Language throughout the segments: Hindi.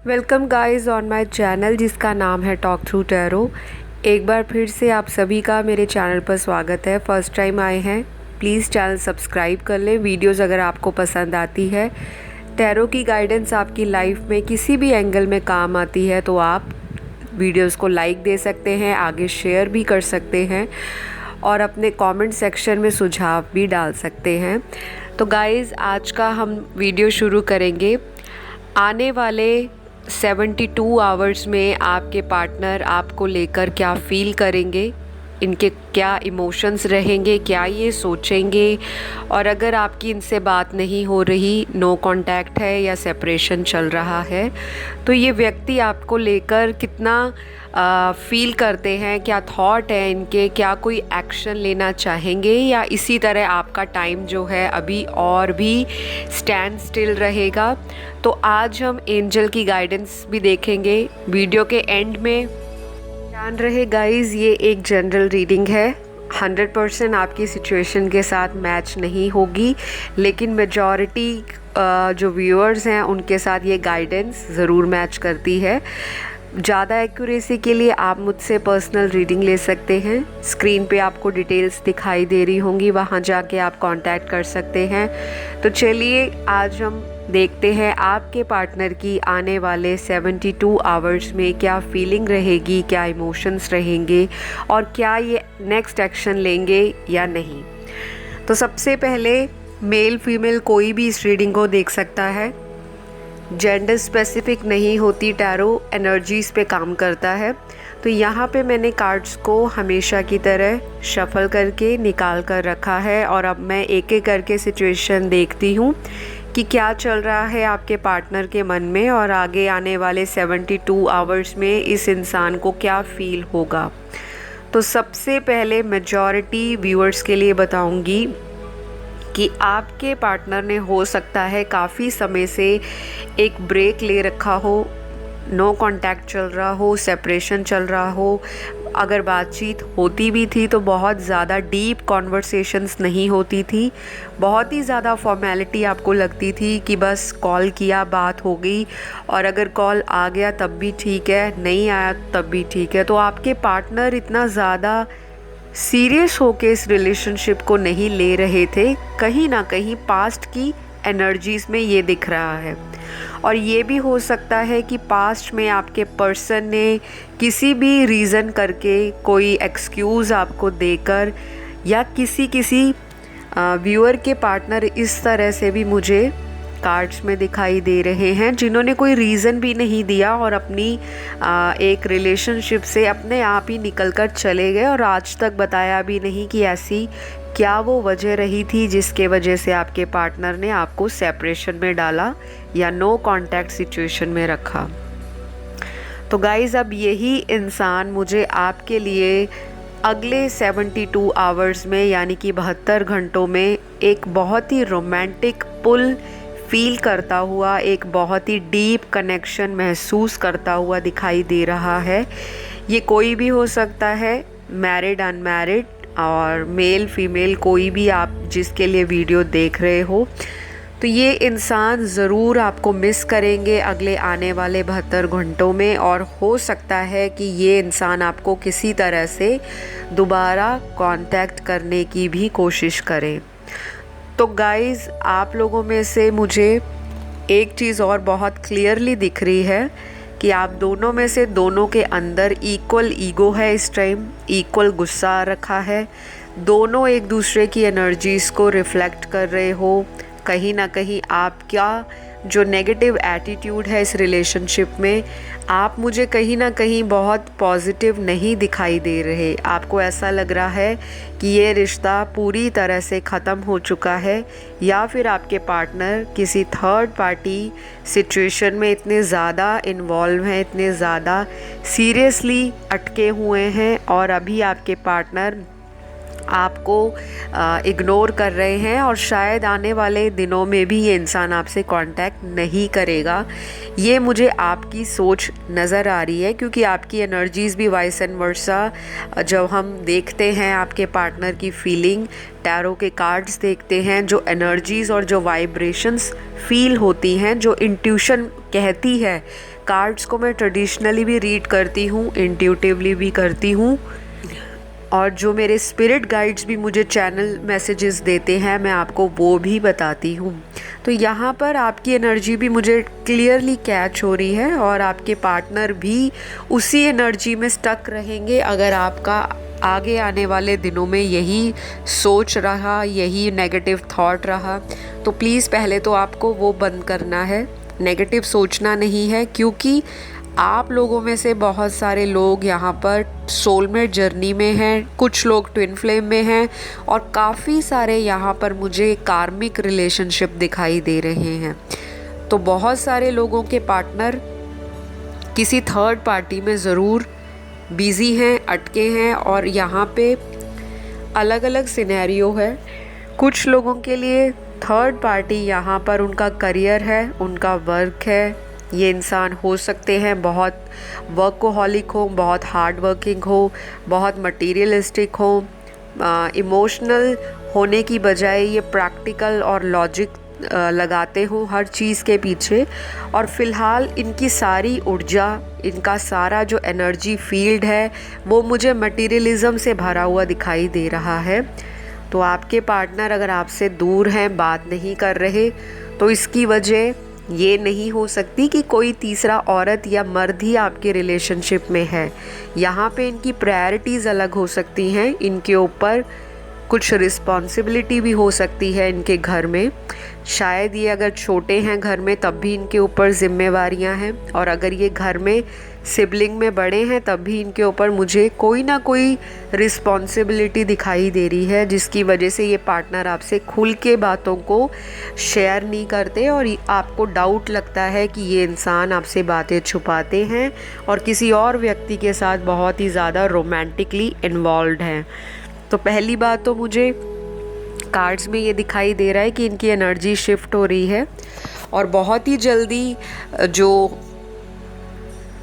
Welcome guys on my channel जिसका नाम है टॉक थ्रू टैरो। एक बार फिर से आप सभी का मेरे चैनल पर स्वागत है। फर्स्ट टाइम आए हैं प्लीज़ चैनल सब्सक्राइब कर लें। वीडियोस अगर आपको पसंद आती है, टैरो की गाइडेंस आपकी लाइफ में किसी भी एंगल में काम आती है तो आप वीडियोस को लाइक दे सकते हैं, आगे शेयर भी कर सकते हैं और अपने कमेंट सेक्शन में सुझाव भी डाल सकते हैं। तो गाइस आज का हम वीडियो शुरू करेंगे। आने वाले 72 आवर्स में आपके पार्टनर आपको लेकर क्या फ़ील करेंगे, इनके क्या इमोशंस रहेंगे, क्या ये सोचेंगे, और अगर आपकी इनसे बात नहीं हो रही, नो कांटेक्ट है या सेपरेशन चल रहा है, तो ये व्यक्ति आपको लेकर कितना फ़ील करते हैं, क्या थॉट है इनके, क्या कोई एक्शन लेना चाहेंगे या इसी तरह आपका टाइम जो है अभी और भी स्टैंड स्टिल रहेगा। तो आज हम एंजल की गाइडेंस भी देखेंगे वीडियो के एंड में। ध्यान रहे गाइस, ये एक जनरल रीडिंग है, 100% आपकी सिचुएशन के साथ मैच नहीं होगी, लेकिन मेजॉरिटी जो व्यूअर्स हैं उनके साथ ये गाइडेंस ज़रूर मैच करती है। ज़्यादा एक्यूरेसी के लिए आप मुझसे पर्सनल रीडिंग ले सकते हैं। स्क्रीन पे आपको डिटेल्स दिखाई दे रही होंगी, वहाँ जाके आप कांटेक्ट कर सकते हैं। तो चलिए आज हम देखते हैं आपके पार्टनर की आने वाले 72 आवर्स में क्या फीलिंग रहेगी, क्या इमोशंस रहेंगे और क्या ये नेक्स्ट एक्शन लेंगे या नहीं। तो सबसे पहले मेल फीमेल कोई भी इस रीडिंग को देख सकता है, जेंडर स्पेसिफिक नहीं होती, टैरो एनर्जीज़ पे काम करता है। तो यहाँ पे मैंने कार्ड्स को हमेशा की तरह शफल करके निकाल कर रखा है और अब मैं एक एक करके सिचुएशन देखती हूँ कि क्या चल रहा है आपके पार्टनर के मन में और आगे आने वाले 72 आवर्स में इस इंसान को क्या फील होगा। तो सबसे पहले मेजॉरिटी व्यूअर्स के लिए बताऊंगी कि आपके पार्टनर ने हो सकता है काफ़ी समय से एक ब्रेक ले रखा हो, नो कांटेक्ट चल रहा हो, सेपरेशन चल रहा हो। अगर बातचीत होती भी थी तो बहुत ज़्यादा डीप कॉन्वर्सेशंस नहीं होती थी, बहुत ही ज़्यादा फॉर्मेलिटी आपको लगती थी कि बस कॉल किया, बात हो गई, और अगर कॉल आ गया तब भी ठीक है, नहीं आया तब भी ठीक है। तो आपके पार्टनर इतना ज़्यादा सीरियस होके इस रिलेशनशिप को नहीं ले रहे थे। कहीं ना कहीं पास्ट की एनर्जीज़ में ये दिख रहा है, और ये भी हो सकता है कि पास्ट में आपके पर्सन ने किसी भी रीज़न करके कोई एक्सक्यूज़ आपको देकर या किसी व्यूअर के पार्टनर इस तरह से भी मुझे कार्ड्स में दिखाई दे रहे हैं जिन्होंने कोई रीज़न भी नहीं दिया और अपनी एक रिलेशनशिप से अपने आप ही निकल कर चले गए और आज तक बताया भी नहीं कि ऐसी क्या वो वजह रही थी जिसके वजह से आपके पार्टनर ने आपको सेपरेशन में डाला या नो कांटेक्ट सिचुएशन में रखा। तो गाइज़ अब यही इंसान मुझे आपके लिए अगले 72 आवर्स में यानी कि 72 घंटों में एक बहुत ही रोमांटिक पुल फील करता हुआ, एक बहुत ही डीप कनेक्शन महसूस करता हुआ दिखाई दे रहा है। ये कोई भी हो सकता है, मैरिड अनमैरिड और मेल फीमेल कोई भी आप जिसके लिए वीडियो देख रहे हो। तो ये इंसान ज़रूर आपको मिस करेंगे अगले आने वाले 72 घंटों में, और हो सकता है कि ये इंसान आपको किसी तरह से दोबारा कांटेक्ट करने की भी कोशिश करे। तो गाइज़ आप लोगों में से मुझे एक चीज़ और बहुत क्लियरली दिख रही है कि आप दोनों में से दोनों के अंदर इक्वल ईगो है, इस टाइम इक्वल गुस्सा आ रखा है। दोनों एक दूसरे की एनर्जीज़ को रिफ्लेक्ट कर रहे हो। कहीं ना कहीं आपका जो नेगेटिव एटीट्यूड है इस रिलेशनशिप में, आप मुझे कहीं ना कहीं बहुत पॉजिटिव नहीं दिखाई दे रहे। आपको ऐसा लग रहा है कि ये रिश्ता पूरी तरह से ख़त्म हो चुका है, या फिर आपके पार्टनर किसी थर्ड पार्टी सिचुएशन में इतने ज़्यादा इन्वॉल्व हैं, इतने ज़्यादा सीरियसली अटके हुए हैं, और अभी आपके पार्टनर आपको इग्नोर कर रहे हैं और शायद आने वाले दिनों में भी ये इंसान आपसे कांटेक्ट नहीं करेगा। ये मुझे आपकी सोच नज़र आ रही है, क्योंकि आपकी एनर्जीज़ भी वाइस एंड वर्सा जब हम देखते हैं आपके पार्टनर की फीलिंग, टैरो के कार्ड्स देखते हैं, जो एनर्जीज़ और जो वाइब्रेशंस फील होती हैं, जो इंट्यूशन कहती है। कार्ड्स को मैं ट्रेडिशनली भी रीड करती हूँ, इंट्यूटिवली भी करती हूँ, और जो मेरे स्पिरिट गाइड्स भी मुझे चैनल मैसेजेस देते हैं, मैं आपको वो भी बताती हूँ। तो यहाँ पर आपकी एनर्जी भी मुझे क्लियरली कैच हो रही है और आपके पार्टनर भी उसी एनर्जी में स्टक रहेंगे अगर आपका आगे आने वाले दिनों में यही सोच रहा, यही नेगेटिव थॉट रहा। तो प्लीज़ पहले तो आपको वो बंद करना है, नेगेटिव सोचना नहीं है, क्योंकि आप लोगों में से बहुत सारे लोग यहाँ पर सोलमेट जर्नी में हैं, कुछ लोग ट्विन फ्लेम में हैं और काफ़ी सारे यहाँ पर मुझे कार्मिक रिलेशनशिप दिखाई दे रहे हैं। तो बहुत सारे लोगों के पार्टनर किसी थर्ड पार्टी में ज़रूर बिज़ी हैं, अटके हैं, और यहाँ पे अलग अलग सिनेरियो है। कुछ लोगों के लिए थर्ड पार्टी यहाँ पर उनका करियर है, उनका वर्क है। ये इंसान हो सकते हैं बहुत वर्कोहॉलिक हो, बहुत हार्ड वर्किंग हो, बहुत मटीरियलिस्टिक हो, इमोशनल होने की बजाय ये प्रैक्टिकल और लॉजिक लगाते हो हर चीज़ के पीछे। और फ़िलहाल इनकी सारी ऊर्जा, इनका सारा जो एनर्जी फील्ड है वो मुझे मटीरियलिज़म से भरा हुआ दिखाई दे रहा है। तो आपके पार्टनर अगर आपसे दूर हैं, बात नहीं कर रहे, तो इसकी वजह ये नहीं हो सकती कि कोई तीसरा औरत या मर्द ही आपके रिलेशनशिप में है। यहाँ पे इनकी प्रायोरिटीज़ अलग हो सकती हैं, इनके ऊपर कुछ रिस्पॉन्सिबिलिटी भी हो सकती है इनके घर में। शायद ये अगर छोटे हैं घर में तब भी इनके ऊपर जिम्मेवारियां हैं, और अगर ये घर में सिबलिंग में बड़े हैं तब भी इनके ऊपर मुझे कोई ना कोई रिस्पॉन्सिबिलिटी दिखाई दे रही है, जिसकी वजह से ये पार्टनर आपसे खुल के बातों को शेयर नहीं करते और आपको डाउट लगता है कि ये इंसान आपसे बातें छुपाते हैं और किसी और व्यक्ति के साथ बहुत ही ज़्यादा रोमांटिकली इन्वॉल्व हैं। तो पहली बात तो मुझे कार्ड्स में ये दिखाई दे रहा है कि इनकी एनर्जी शिफ्ट हो रही है और बहुत ही जल्दी जो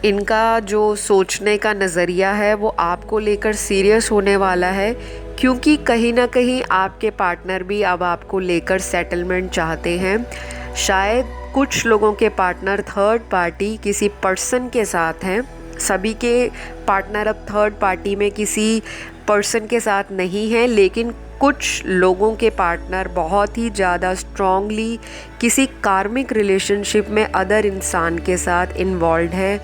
इनका जो सोचने का नज़रिया है वो आपको लेकर सीरियस होने वाला है, क्योंकि कहीं ना कहीं आपके पार्टनर भी अब आपको लेकर सेटलमेंट चाहते हैं। शायद कुछ लोगों के पार्टनर थर्ड पार्टी किसी पर्सन के साथ हैं, सभी के पार्टनर अब थर्ड पार्टी में किसी पर्सन के साथ नहीं हैं, लेकिन कुछ लोगों के पार्टनर बहुत ही ज़्यादा स्ट्रॉन्गली किसी कार्मिक रिलेशनशिप में अदर इंसान के साथ इन्वॉल्व है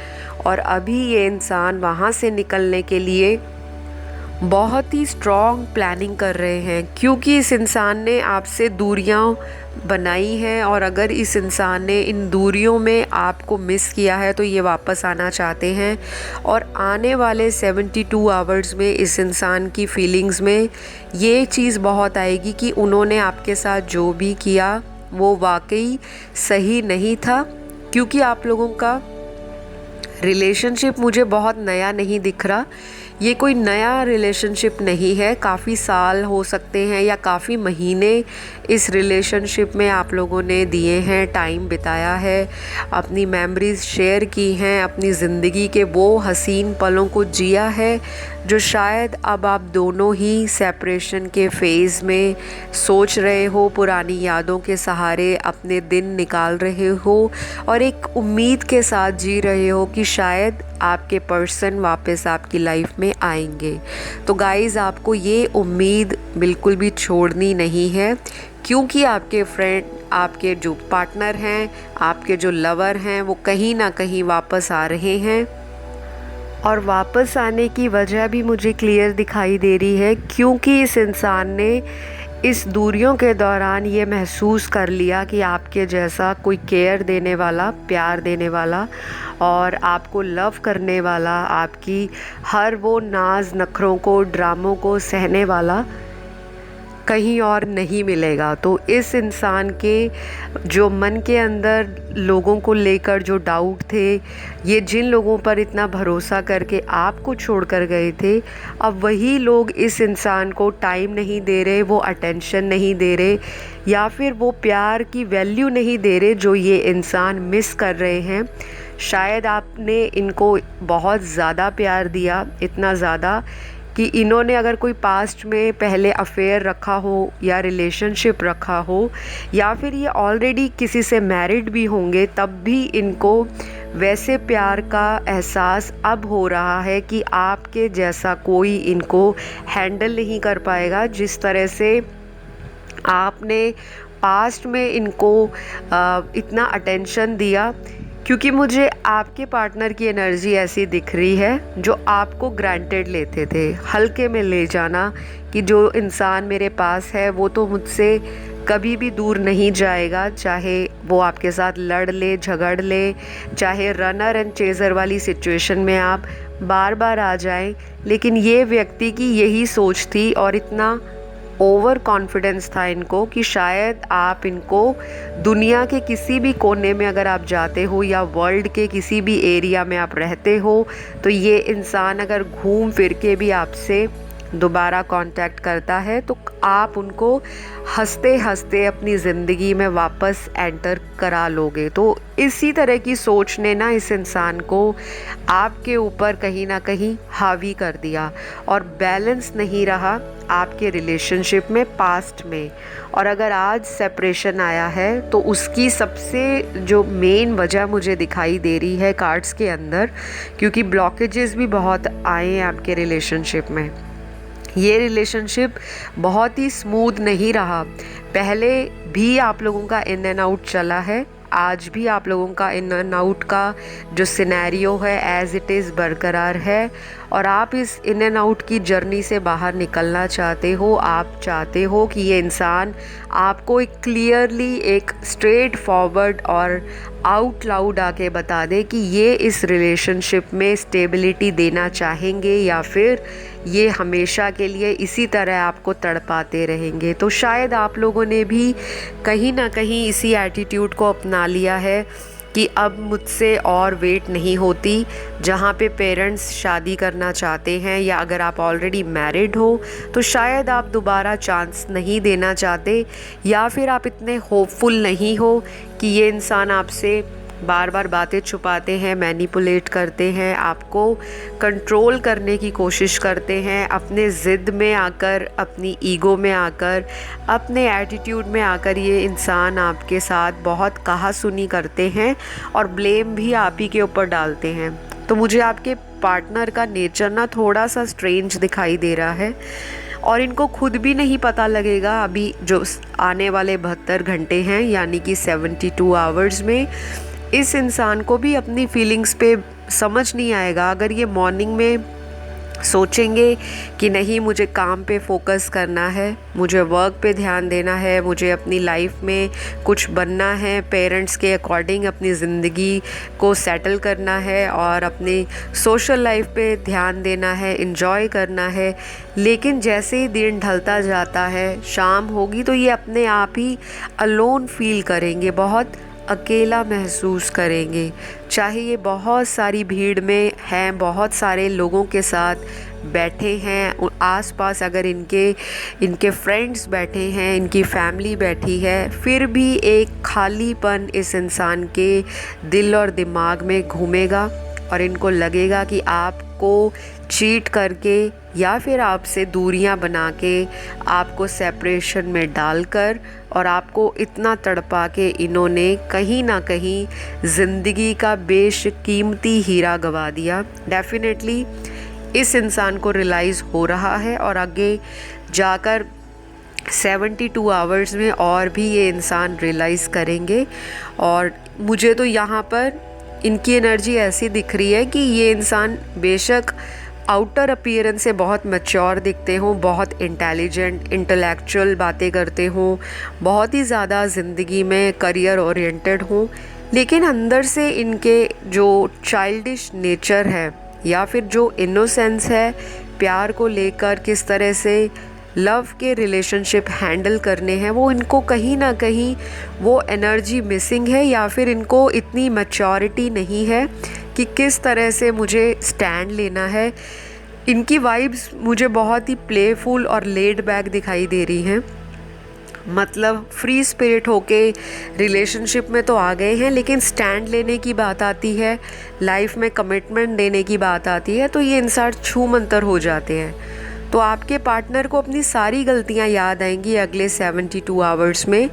और अभी ये इंसान वहाँ से निकलने के लिए बहुत ही स्ट्रॉन्ग प्लानिंग कर रहे हैं, क्योंकि इस इंसान ने आपसे दूरियां बनाई हैं और अगर इस इंसान ने इन दूरियों में आपको मिस किया है तो ये वापस आना चाहते हैं। और आने वाले 72 आवर्स में इस इंसान की फीलिंग्स में ये चीज़ बहुत आएगी कि उन्होंने आपके साथ जो भी किया वो वाकई सही नहीं था, क्योंकि आप लोगों का रिलेशनशिप मुझे बहुत नया नहीं दिख रहा। ये कोई नया रिलेशनशिप नहीं है, काफ़ी साल हो सकते हैं या काफ़ी महीने इस रिलेशनशिप में आप लोगों ने दिए हैं, टाइम बिताया है, अपनी मेमोरीज़ शेयर की हैं, अपनी ज़िंदगी के वो हसीन पलों को जिया है जो शायद अब आप दोनों ही सेपरेशन के फेज़ में सोच रहे हो, पुरानी यादों के सहारे अपने दिन निकाल रहे हो और एक उम्मीद के साथ जी रहे हो कि शायद आपके पर्सन वापस आपकी लाइफ में आएंगे। तो गाइज़, आपको ये उम्मीद बिल्कुल भी छोड़नी नहीं है, क्योंकि आपके फ्रेंड, आपके जो पार्टनर हैं, आपके जो लवर हैं, वो कहीं ना कहीं वापस आ रहे हैं। और वापस आने की वजह भी मुझे क्लियर दिखाई दे रही है, क्योंकि इस इंसान ने इस दूरियों के दौरान ये महसूस कर लिया कि आपके जैसा कोई केयर देने वाला, प्यार देने वाला और आपको लव करने वाला, आपकी हर वो नाज नखरों को, ड्रामों को सहने वाला कहीं और नहीं मिलेगा। तो इस इंसान के जो मन के अंदर लोगों को लेकर जो डाउट थे, ये जिन लोगों पर इतना भरोसा करके आपको छोड़ कर गए थे, अब वही लोग इस इंसान को टाइम नहीं दे रहे, वो अटेंशन नहीं दे रहे, या फिर वो प्यार की वैल्यू नहीं दे रहे जो ये इंसान मिस कर रहे हैं। शायद आपने इनको बहुत ज़्यादा प्यार दिया, इतना ज़्यादा कि इन्होंने अगर कोई पास्ट में पहले अफेयर रखा हो या रिलेशनशिप रखा हो, या फिर ये ऑलरेडी किसी से मैरिड भी होंगे, तब भी इनको वैसे प्यार का एहसास अब हो रहा है कि आपके जैसा कोई इनको हैंडल नहीं कर पाएगा, जिस तरह से आपने पास्ट में इनको इतना अटेंशन दिया। क्योंकि मुझे आपके पार्टनर की एनर्जी ऐसी दिख रही है जो आपको ग्रांटेड लेते थे, हल्के में ले जाना कि जो इंसान मेरे पास है वो तो मुझसे कभी भी दूर नहीं जाएगा, चाहे वो आपके साथ लड़ ले, झगड़ ले, चाहे रनर एंड चेज़र वाली सिचुएशन में आप बार बार आ जाएं। लेकिन ये व्यक्ति की यही सोच थी और इतना ओवर कॉन्फिडेंस था इनको कि शायद आप इनको दुनिया के किसी भी कोने में अगर आप जाते हो या वर्ल्ड के किसी भी एरिया में आप रहते हो, तो ये इंसान अगर घूम फिर के भी आपसे दोबारा कांटेक्ट करता है तो आप उनको हंसते हंसते अपनी ज़िंदगी में वापस एंटर करा लोगे। तो इसी तरह की सोच ने ना इस इंसान को आपके ऊपर कहीं ना कहीं हावी कर दिया और बैलेंस नहीं रहा आपके रिलेशनशिप में पास्ट में। और अगर आज सेपरेशन आया है तो उसकी सबसे जो मेन वजह मुझे दिखाई दे रही है कार्ड्स के अंदर, क्योंकि ब्लॉकेजेस भी बहुत आए हैं आपके रिलेशनशिप में। ये रिलेशनशिप बहुत ही स्मूथ नहीं रहा, पहले भी आप लोगों का इन एंड आउट चला है, आज भी आप लोगों का इन एंड आउट का जो सिनेरियो है एज़ इट इज़ बरकरार है। और आप इस इन एंड आउट की जर्नी से बाहर निकलना चाहते हो। आप चाहते हो कि ये इंसान आपको एक क्लियरली, एक स्ट्रेट फॉरवर्ड और आउट लाउड आके बता दे कि ये इस रिलेशनशिप में स्टेबिलिटी देना चाहेंगे या फिर ये हमेशा के लिए इसी तरह आपको तड़पाते रहेंगे। तो शायद आप लोगों ने भी कहीं ना कहीं इसी एटीट्यूड को अपना लिया है कि अब मुझसे और वेट नहीं होती। जहाँ पे पेरेंट्स शादी करना चाहते हैं या अगर आप ऑलरेडी मैरिड हो तो शायद आप दोबारा चांस नहीं देना चाहते, या फिर आप इतने होपफुल नहीं हो कि ये इंसान आपसे बार बार बातें छुपाते हैं, मैनिपुलेट करते हैं, आपको कंट्रोल करने की कोशिश करते हैं, अपने ज़िद में आकर, अपनी ईगो में आकर, अपने एटीट्यूड में आकर ये इंसान आपके साथ बहुत कहा-सुनी करते हैं और ब्लेम भी आप ही के ऊपर डालते हैं। तो मुझे आपके पार्टनर का नेचर ना थोड़ा सा स्ट्रेंज दिखाई दे रहा है और इनको खुद भी नहीं पता लगेगा अभी जो आने वाले 72 घंटे हैं, यानी कि 72 आवर्स में इस इंसान को भी अपनी फीलिंग्स पे समझ नहीं आएगा। अगर ये मॉर्निंग में सोचेंगे कि नहीं मुझे काम पे फोकस करना है, मुझे वर्क पे ध्यान देना है, मुझे अपनी लाइफ में कुछ बनना है, पेरेंट्स के अकॉर्डिंग अपनी ज़िंदगी को सेटल करना है और अपनी सोशल लाइफ पे ध्यान देना है, एंजॉय करना है, लेकिन जैसे ही दिन ढलता जाता है, शाम होगी, तो ये अपने आप ही अलोन फील करेंगे, बहुत अकेला महसूस करेंगे। चाहे ये बहुत सारी भीड़ में हैं, बहुत सारे लोगों के साथ बैठे हैं, आसपास अगर इनके फ्रेंड्स बैठे हैं, इनकी फैमिली बैठी है, फिर भी एक खालीपन इस इंसान के दिल और दिमाग में घूमेगा और इनको लगेगा कि आपको चीट करके या फिर आपसे दूरियां बना के, आपको सेपरेशन में डालकर और आपको इतना तड़पा के इन्होंने कहीं ना कहीं ज़िंदगी का बेशकीमती हीरा गवा दिया। डेफिनेटली इस इंसान को रियलाइज़ हो रहा है और आगे जाकर 72 आवर्स में और भी ये इंसान रियलाइज़ करेंगे। और मुझे तो यहाँ पर इनकी एनर्जी ऐसी दिख रही है कि ये इंसान बेशक आउटर अपीयरेंस से बहुत मैच्योर दिखते हों, बहुत इंटेलिजेंट, इंटेलेक्चुअल बातें करते हों, बहुत ही ज़्यादा ज़िंदगी में करियर ओरिएंटेड हों, लेकिन अंदर से इनके जो चाइल्डिश नेचर है या फिर जो इनोसेंस है, प्यार को लेकर किस तरह से लव के रिलेशनशिप हैंडल करने हैं, वो इनको कहीं ना कहीं वो एनर्जी मिसिंग है, या फिर इनको इतनी मैच्योरिटी नहीं है कि किस तरह से मुझे स्टैंड लेना है। इनकी वाइब्स मुझे बहुत ही प्लेफुल और लेड बैक दिखाई दे रही हैं। मतलब फ्री स्पिरिट होके रिलेशनशिप में तो आ गए हैं, लेकिन स्टैंड लेने की बात आती है, लाइफ में कमिटमेंट देने की बात आती है, तो ये इंसान छू मंतर हो जाते हैं। तो आपके पार्टनर को अपनी सारी गलतियां याद आएंगी अगले 72 आवर्स में।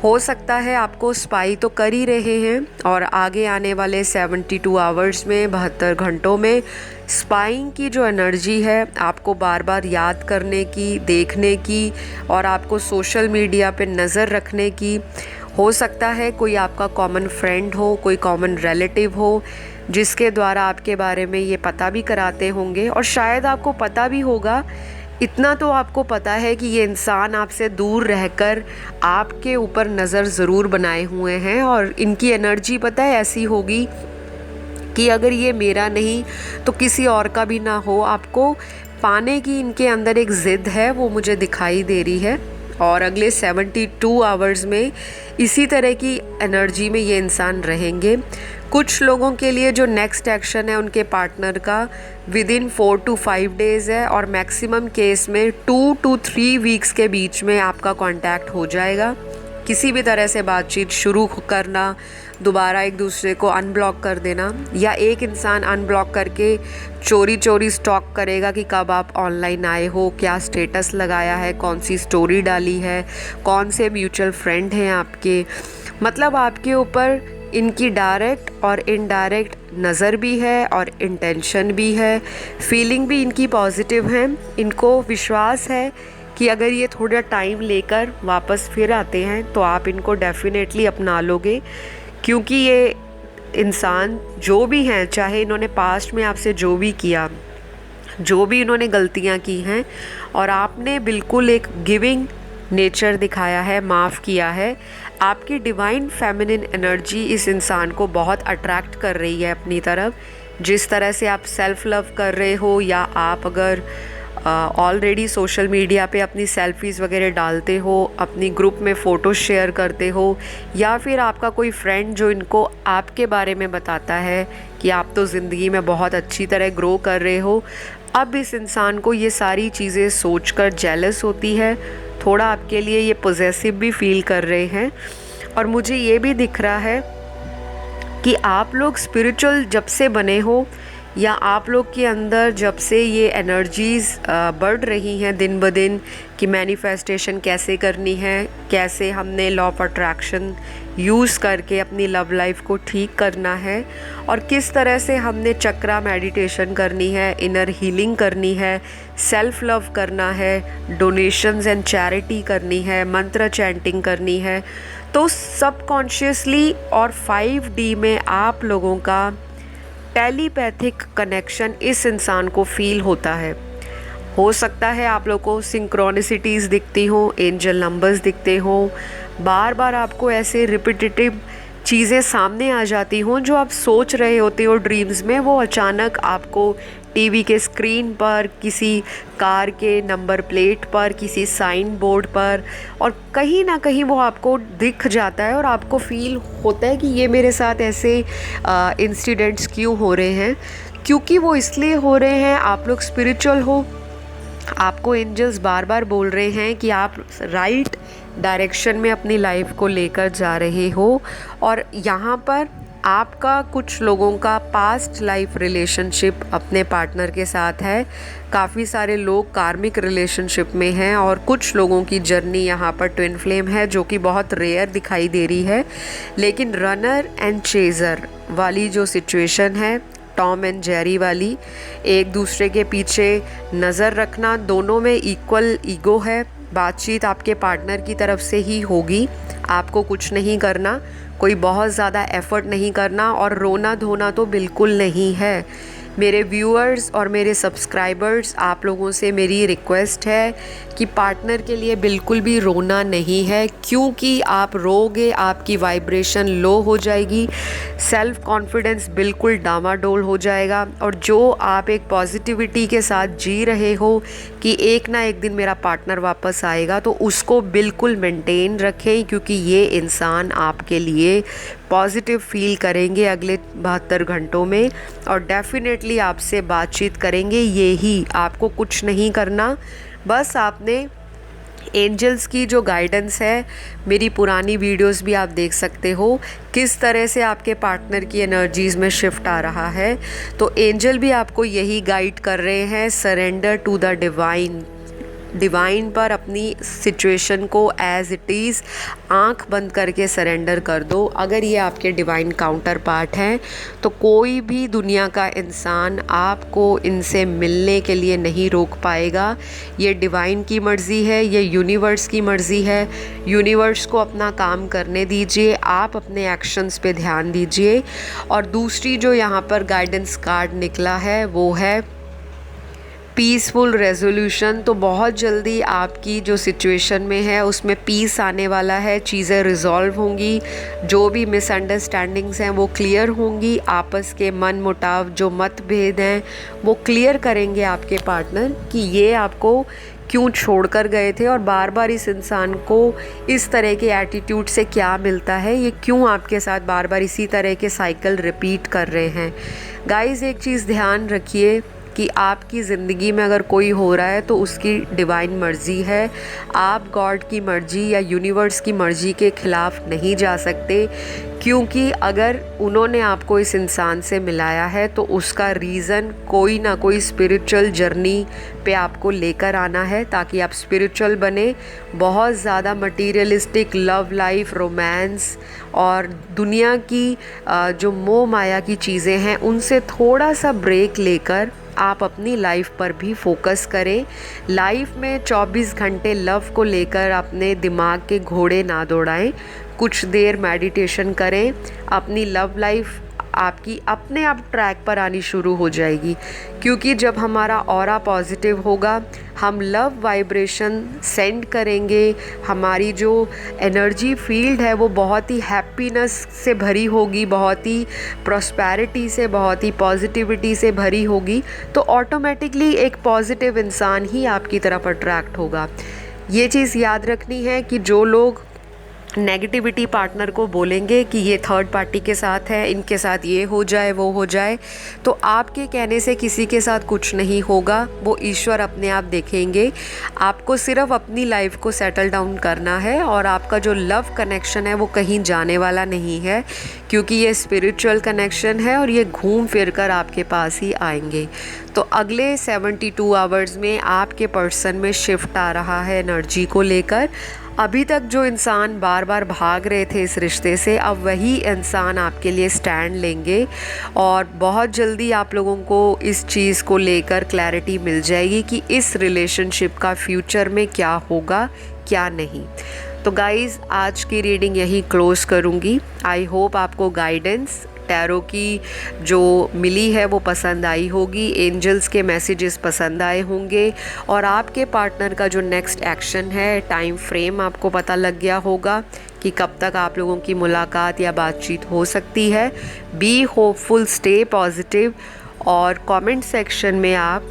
हो सकता है आपको स्पाई तो कर ही रहे हैं, और आगे आने वाले 72 आवर्स में 72 घंटों में स्पाइंग की जो एनर्जी है आपको बार बार याद करने की, देखने की, और आपको सोशल मीडिया पे नज़र रखने की। हो सकता है कोई आपका कॉमन फ्रेंड हो, कोई कॉमन रिलेटिव हो, जिसके द्वारा आपके बारे में ये पता भी कराते होंगे, और शायद आपको पता भी होगा। इतना तो आपको पता है कि ये इंसान आपसे दूर रहकर आपके ऊपर नज़र ज़रूर बनाए हुए हैं, और इनकी एनर्जी पता है ऐसी होगी कि अगर ये मेरा नहीं तो किसी और का भी ना हो। आपको पाने की इनके अंदर एक ज़िद है, वो मुझे दिखाई दे रही है, और अगले 72 आवर्स में इसी तरह की एनर्जी में ये इंसान रहेंगे। कुछ लोगों के लिए जो नेक्स्ट एक्शन है उनके पार्टनर का विदिन 4 to 5 डेज़ है, और मैक्सिमम केस में 2 to 3 वीक्स के बीच में आपका कांटेक्ट हो जाएगा। किसी भी तरह से बातचीत शुरू करना, दोबारा एक दूसरे को अनब्लॉक कर देना, या एक इंसान अनब्लॉक करके चोरी चोरी स्टॉक करेगा कि कब आप ऑनलाइन आए हो, क्या स्टेटस लगाया है, कौन सी स्टोरी डाली है, कौन से म्यूचुअल फ्रेंड हैं आपके। मतलब आपके ऊपर इनकी डायरेक्ट और इनडायरेक्ट नज़र भी है और इंटेंशन भी है, फीलिंग भी इनकी पॉजिटिव है। इनको विश्वास है कि अगर ये थोड़ा टाइम लेकर वापस फिर आते हैं तो आप इनको डेफिनेटली अपना लोगे, क्योंकि ये इंसान जो भी हैं, चाहे इन्होंने पास्ट में आपसे जो भी किया, जो भी इन्होंने गलतियां की हैं, और आपने बिल्कुल एक गिविंग नेचर दिखाया है, माफ़ किया है। आपकी डिवाइन फेमिनिन एनर्जी इस इंसान को बहुत अट्रैक्ट कर रही है अपनी तरफ। जिस तरह से आप सेल्फ़ लव कर रहे हो, या आप अगर ऑलरेडी सोशल मीडिया पे अपनी सेल्फीज़ वगैरह डालते हो, अपनी ग्रुप में फ़ोटो शेयर करते हो, या फिर आपका कोई फ्रेंड जो इनको आपके बारे में बताता है कि आप तो ज़िंदगी में बहुत अच्छी तरह ग्रो कर रहे हो, अब इस इंसान को ये सारी चीज़ें सोचकर जेलस होती है, थोड़ा आपके लिए ये पॉजेसिव भी फील कर रहे हैं। और मुझे ये भी दिख रहा है कि आप लोग स्पिरिचुअल जब से बने हो, या आप लोग के अंदर जब से ये एनर्जीज़ बढ़ रही हैं दिन ब दिन कि मैनिफेस्टेशन कैसे करनी है, कैसे हमने लॉ ऑफ अट्रैक्शन यूज़ करके अपनी लव लाइफ को ठीक करना है, और किस तरह से हमने चक्रा मेडिटेशन करनी है, इनर हीलिंग करनी है, सेल्फ लव करना है, डोनेशंस एंड चैरिटी करनी है, मंत्र चैंटिंग करनी है। तो सबकॉन्शियसली और 5D में आप लोगों का टेलीपैथिक कनेक्शन इस इंसान को फील होता है। हो सकता है आप लोगों को सिंक्रोनिसिटीज़ दिखती हो, एंजल नंबर्स दिखते हो, बार बार आपको ऐसे रिपीटेटिव चीज़ें सामने आ जाती हों जो आप सोच रहे होते हो ड्रीम्स में, वो अचानक आपको टीवी के स्क्रीन पर, किसी कार के नंबर प्लेट पर, किसी साइन बोर्ड पर, और कहीं ना कहीं वो आपको दिख जाता है, और आपको फील होता है कि ये मेरे साथ ऐसे इंसिडेंट्स क्यों हो रहे हैं। क्योंकि वो इसलिए हो रहे हैं, आप लोग स्पिरिचुअल हो, आपको एंजल्स बार बार बोल रहे हैं कि आप राइट डायरेक्शन में अपनी लाइफ को लेकर जा रहे हो। और यहाँ पर आपका कुछ लोगों का पास्ट लाइफ रिलेशनशिप अपने पार्टनर के साथ है, काफ़ी सारे लोग कार्मिक रिलेशनशिप में हैं, और कुछ लोगों की जर्नी यहाँ पर ट्विन फ्लेम है जो कि बहुत रेयर दिखाई दे रही है। लेकिन रनर एंड चेज़र वाली जो सिचुएशन है, टॉम एंड जेरी वाली, एक दूसरे के पीछे नज़र रखना, दोनों में इक्वल ईगो है। बातचीत आपके पार्टनर की तरफ से ही होगी, आपको कुछ नहीं करना, कोई बहुत ज़्यादा एफ़र्ट नहीं करना, और रोना धोना तो बिल्कुल नहीं है। मेरे व्यूअर्स और मेरे सब्सक्राइबर्स, आप लोगों से मेरी रिक्वेस्ट है कि पार्टनर के लिए बिल्कुल भी रोना नहीं है, क्योंकि आप रोगे आपकी वाइब्रेशन लो हो जाएगी, सेल्फ कॉन्फिडेंस बिल्कुल डामाडोल हो जाएगा। और जो आप एक पॉजिटिविटी के साथ जी रहे हो कि एक ना एक दिन मेरा पार्टनर वापस आएगा, तो उसको बिल्कुल मेंटेन रखें, क्योंकि ये इंसान आपके लिए पॉजिटिव फील करेंगे अगले 72 घंटों में और डेफिनेटली आपसे बातचीत करेंगे। यही आपको कुछ नहीं करना, बस आपने एंजल्स की जो गाइडेंस है, मेरी पुरानी वीडियोस भी आप देख सकते हो किस तरह से आपके पार्टनर की एनर्जीज़ में शिफ्ट आ रहा है। तो एंजल भी आपको यही गाइड कर रहे हैं, सरेंडर टू द डिवाइन पर अपनी सिचुएशन को एज इट इज़ आंख बंद करके सरेंडर कर दो। अगर ये आपके डिवाइन काउंटर पार्ट हैं तो कोई भी दुनिया का इंसान आपको इनसे मिलने के लिए नहीं रोक पाएगा। ये डिवाइन की मर्ज़ी है, ये यूनिवर्स की मर्ज़ी है। यूनिवर्स को अपना काम करने दीजिए, आप अपने एक्शंस पे ध्यान दीजिए। और दूसरी जो यहाँ पर गाइडेंस कार्ड निकला है वो है पीसफुल रेजोल्यूशन। तो बहुत जल्दी आपकी जो सिचुएशन में है उसमें पीस आने वाला है, चीज़ें रिजॉल्व होंगी, जो भी मिसअंडरस्टैंडिंग्स हैं वो क्लियर होंगी, आपस के मन मुटाव जो मतभेद हैं वो क्लियर करेंगे आपके पार्टनर कि ये आपको क्यों छोड़कर गए थे और बार बार इस इंसान को इस तरह के एटीट्यूड से क्या मिलता है, ये क्यों आपके साथ बार बार इसी तरह के साइकिल रिपीट कर रहे हैं। गाइस, एक चीज़ ध्यान रखिए कि आपकी ज़िंदगी में अगर कोई हो रहा है तो उसकी डिवाइन मर्ज़ी है। आप गॉड की मर्ज़ी या यूनिवर्स की मर्ज़ी के ख़िलाफ़ नहीं जा सकते, क्योंकि अगर उन्होंने आपको इस इंसान से मिलाया है तो उसका रीज़न कोई ना कोई स्पिरिचुअल जर्नी पे आपको लेकर आना है, ताकि आप स्पिरिचुअल बने। बहुत ज़्यादा मटीरियलिस्टिक लव लाइफ, रोमांस और दुनिया की जो मोह माया की चीज़ें हैं उनसे थोड़ा सा ब्रेक लेकर आप अपनी लाइफ पर भी फोकस करें। लाइफ में 24 घंटे लव को लेकर अपने दिमाग के घोड़े ना दौड़ाएं, कुछ देर मेडिटेशन करें, अपनी लव लाइफ आपकी अपने आप ट्रैक पर आनी शुरू हो जाएगी। क्योंकि जब हमारा ऑरा पॉजिटिव होगा, हम लव वाइब्रेशन सेंड करेंगे, हमारी जो एनर्जी फील्ड है वो बहुत ही हैप्पीनेस से भरी होगी, बहुत ही प्रॉस्पेरिटी से, बहुत ही पॉजिटिविटी से भरी होगी। तो ऑटोमेटिकली एक पॉजिटिव इंसान ही आपकी तरफ अट्रैक्ट होगा। ये चीज़ याद रखनी है कि जो लोग नेगेटिविटी पार्टनर को बोलेंगे कि ये थर्ड पार्टी के साथ है, इनके साथ ये हो जाए वो हो जाए, तो आपके कहने से किसी के साथ कुछ नहीं होगा, वो ईश्वर अपने आप देखेंगे। आपको सिर्फ अपनी लाइफ को सेटल डाउन करना है और आपका जो लव कनेक्शन है वो कहीं जाने वाला नहीं है, क्योंकि ये स्पिरिचुअल कनेक्शन है और ये घूम फिर कर आपके पास ही आएंगे। तो अगले 72 आवर्स में आपके पर्सन में शिफ्ट आ रहा है एनर्जी को लेकर। अभी तक जो इंसान बार बार भाग रहे थे इस रिश्ते से, अब वही इंसान आपके लिए स्टैंड लेंगे और बहुत जल्दी आप लोगों को इस चीज़ को लेकर क्लैरिटी मिल जाएगी कि इस रिलेशनशिप का फ्यूचर में क्या होगा क्या नहीं। तो गाइज़, आज की रीडिंग यहीं क्लोज़ करूँगी। आई होप आपको गाइडेंस टैरो की जो मिली है वो पसंद आई होगी, एंजल्स के मैसेजेस पसंद आए होंगे और आपके पार्टनर का जो नेक्स्ट एक्शन है, टाइम फ्रेम आपको पता लग गया होगा कि कब तक आप लोगों की मुलाकात या बातचीत हो सकती है। बी होपफुल, स्टे पॉजिटिव और कमेंट सेक्शन में आप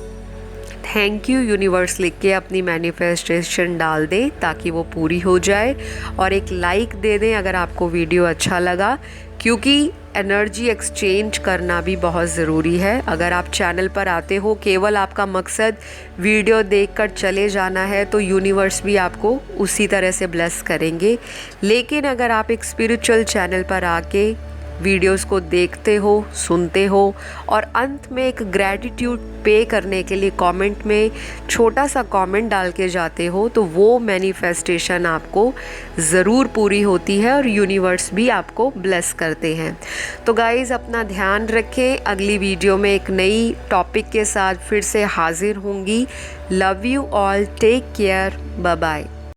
थैंक यू यूनिवर्स लिख के अपनी मैनिफेस्टेशन डाल दें ताकि वो पूरी हो जाए, और एक लाइक दे दें अगर आपको वीडियो अच्छा लगा, क्योंकि एनर्जी एक्सचेंज करना भी बहुत ज़रूरी है। अगर आप चैनल पर आते हो केवल आपका मकसद वीडियो देखकर चले जाना है तो यूनिवर्स भी आपको उसी तरह से ब्लेस करेंगे। लेकिन अगर आप एक स्पिरिचुअल चैनल पर आके वीडियोस को देखते हो, सुनते हो और अंत में एक ग्रैटिट्यूड पे करने के लिए कमेंट में छोटा सा कमेंट डाल के जाते हो, तो वो मैनिफेस्टेशन आपको ज़रूर पूरी होती है और यूनिवर्स भी आपको ब्लेस करते हैं। तो गाइज़, अपना ध्यान रखें। अगली वीडियो में एक नई टॉपिक के साथ फिर से हाजिर होंगी। Love you all, take care, bye bye.